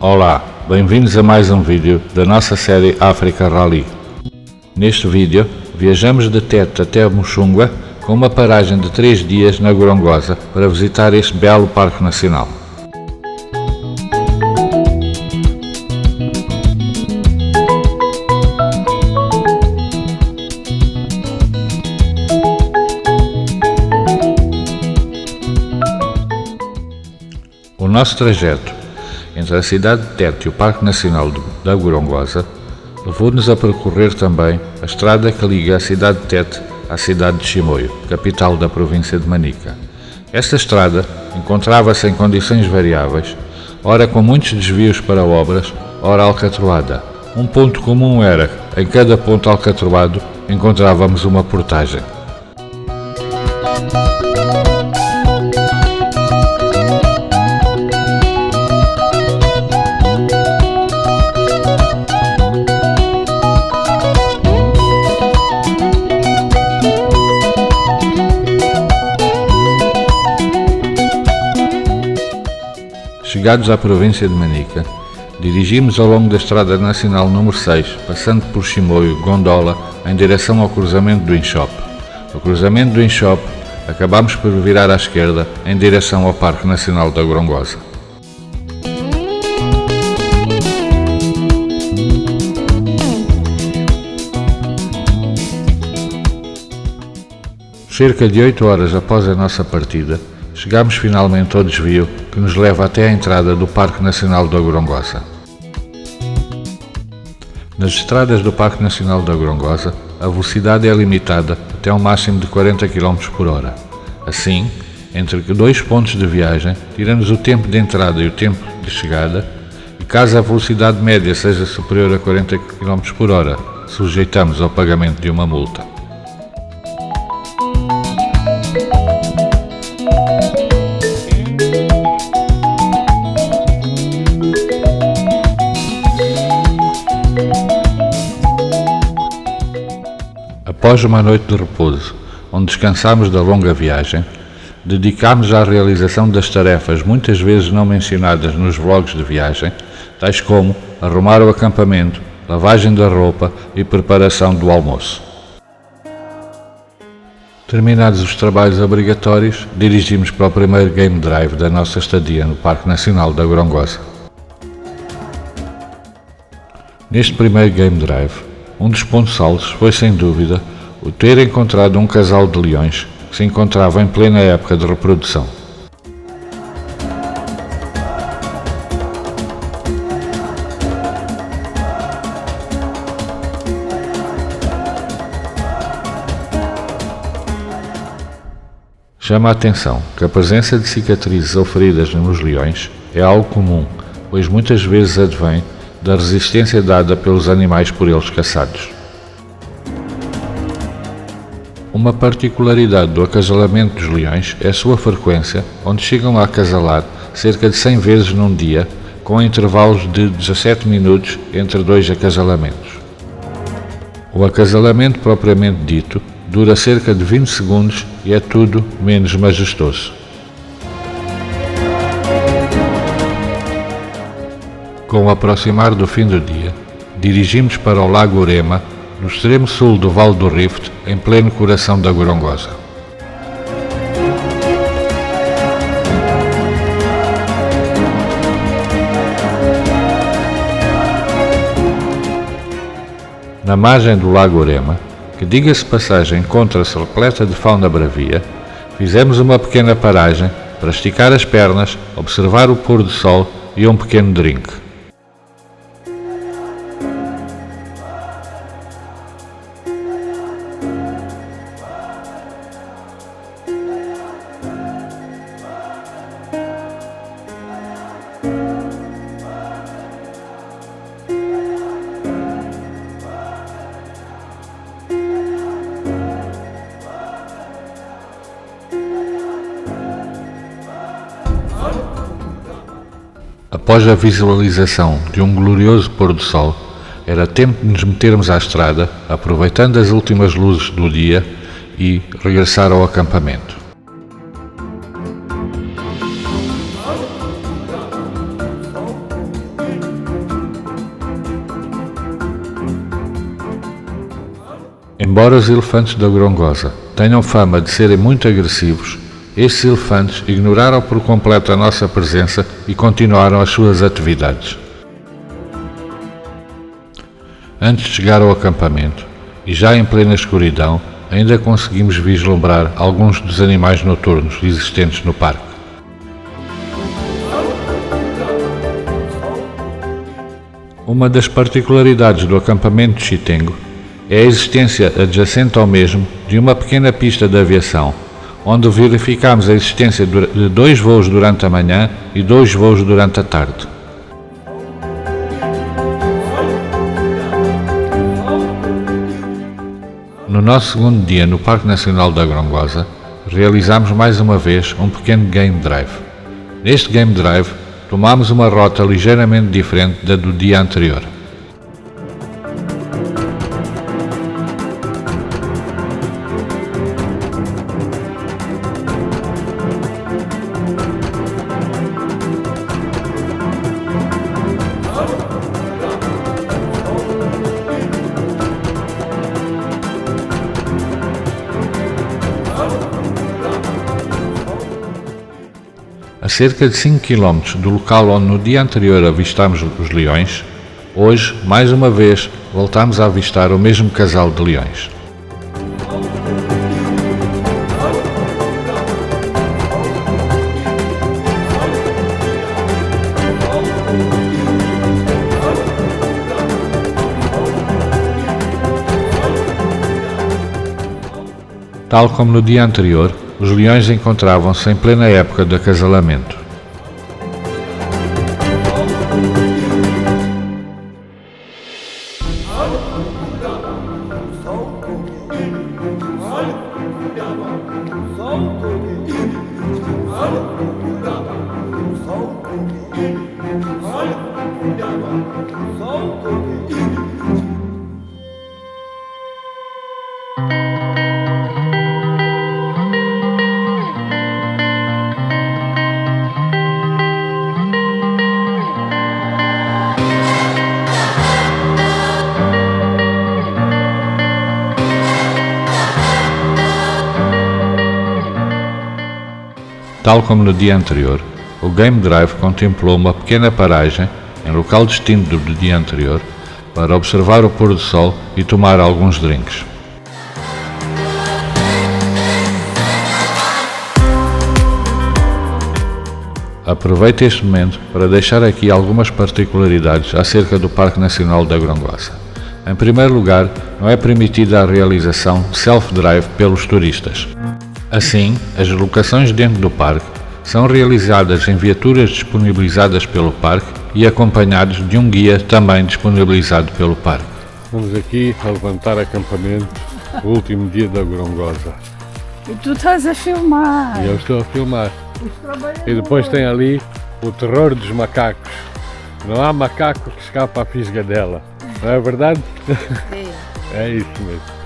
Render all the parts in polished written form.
Olá, bem-vindos a mais um vídeo da nossa série África Rally. Neste vídeo, viajamos de Tete até Mushungwa com uma paragem de 3 dias na Gorongosa para visitar este belo Parque Nacional. O nosso trajeto entre a cidade de Tete e o Parque Nacional da Gorongosa levou-nos a percorrer também a estrada que liga a cidade de Tete à cidade de Chimoio, capital da província de Manica. Esta estrada encontrava-se em condições variáveis, ora com muitos desvios para obras, ora alcatroada. Um ponto comum era, em cada ponto alcatroado, encontrávamos uma portagem. Chegados à província de Manica, dirigimos ao longo da Estrada Nacional número 6, passando por Chimoio, Gondola, em direção ao cruzamento do Inchope. No cruzamento do Inchope, acabamos por virar à esquerda, em direção ao Parque Nacional da Gorongosa. Cerca de 8 horas após a nossa partida, chegamos finalmente ao desvio que nos leva até a entrada do Parque Nacional da Gorongosa. Nas estradas do Parque Nacional da Gorongosa, a velocidade é limitada até um máximo de 40 km por hora. Assim, entre dois pontos de viagem, tiramos o tempo de entrada e o tempo de chegada, e caso a velocidade média seja superior a 40 km por hora, sujeitamos ao pagamento de uma multa. Após uma noite de repouso, onde descansámos da longa viagem, dedicámos à realização das tarefas muitas vezes não mencionadas nos vlogs de viagem, tais como arrumar o acampamento, lavagem da roupa e preparação do almoço. Terminados os trabalhos obrigatórios, dirigimos para o primeiro game drive da nossa estadia no Parque Nacional da Gorongosa. Neste primeiro game drive, um dos pontos altos foi, sem dúvida, o ter encontrado um casal de leões que se encontrava em plena época de reprodução. Chama a atenção que a presença de cicatrizes ou feridas nos leões é algo comum, pois muitas vezes advém da resistência dada pelos animais por eles caçados. Uma particularidade do acasalamento dos leões é a sua frequência, onde chegam a acasalar cerca de 100 vezes num dia, com intervalos de 17 minutos entre dois acasalamentos. O acasalamento propriamente dito dura cerca de 20 segundos e é tudo menos majestoso. Com o aproximar do fim do dia, dirigimos para o Lago Urema, no extremo sul do Vale do Rift, em pleno coração da Gorongosa. Na margem do Lago Urema, que diga-se passagem encontra-se repleta de fauna bravia, fizemos uma pequena paragem para esticar as pernas, observar o pôr do sol e um pequeno drink. Após a visualização de um glorioso pôr do sol, era tempo de nos metermos à estrada, aproveitando as últimas luzes do dia e regressar ao acampamento. Embora os elefantes da Gorongosa tenham fama de serem muito agressivos, estes elefantes ignoraram por completo a nossa presença e continuaram as suas atividades. Antes de chegar ao acampamento, e já em plena escuridão, ainda conseguimos vislumbrar alguns dos animais noturnos existentes no parque. Uma das particularidades do acampamento de Chitengo é a existência adjacente ao mesmo de uma pequena pista de aviação, onde verificamos a existência de 2 voos durante a manhã e 2 voos durante a tarde. No nosso segundo dia no Parque Nacional da Gorongosa, realizamos mais uma vez um pequeno game drive. Neste game drive, tomámos uma rota ligeiramente diferente da do dia anterior. A cerca de 5 km do local onde no dia anterior avistámos os leões, hoje, mais uma vez, voltámos a avistar o mesmo casal de leões. Tal como no dia anterior, os leões encontravam-se em plena época de acasalamento. Tal como no dia anterior, o Game Drive contemplou uma pequena paragem em local distinto do dia anterior para observar o pôr do sol e tomar alguns drinks. Aproveito este momento para deixar aqui algumas particularidades acerca do Parque Nacional da Gorongosa. Em primeiro lugar, não é permitida a realização de self-drive pelos turistas. Assim, as locações dentro do parque são realizadas em viaturas disponibilizadas pelo parque e acompanhados de um guia também disponibilizado pelo parque. Vamos aqui a levantar acampamento, o último dia da Gorongosa. E tu estás a filmar. E eu estou a filmar. E depois tem ali o terror dos macacos. Não há macaco que escapa à fisga dela. Não é verdade? Sim. É isso mesmo.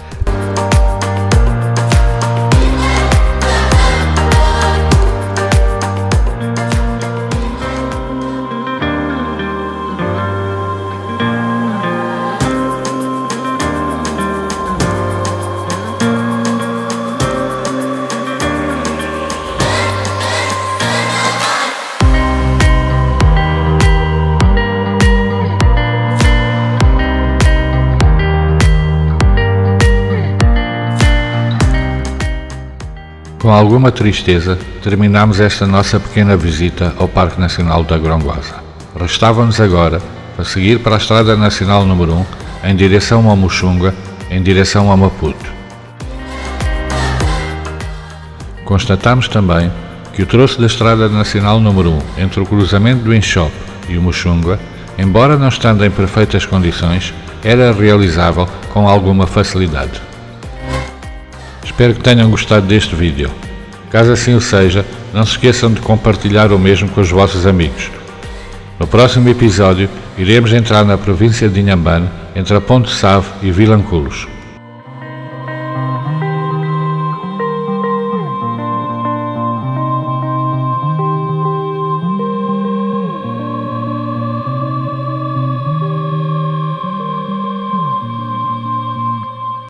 Com alguma tristeza, terminamos esta nossa pequena visita ao Parque Nacional da Gorongosa. Restava-nos agora a seguir para a Estrada Nacional número 1, em direção a Muxunga, em direção a Maputo. Constatamos também que o troço da Estrada Nacional número 1, entre o cruzamento do Enxope e o Muxunga, embora não estando em perfeitas condições, era realizável com alguma facilidade. Espero que tenham gostado deste vídeo. Caso assim o seja, não se esqueçam de compartilhar o mesmo com os vossos amigos. No próximo episódio, iremos entrar na província de Inhambane, entre a Ponte Save e Vilanculos.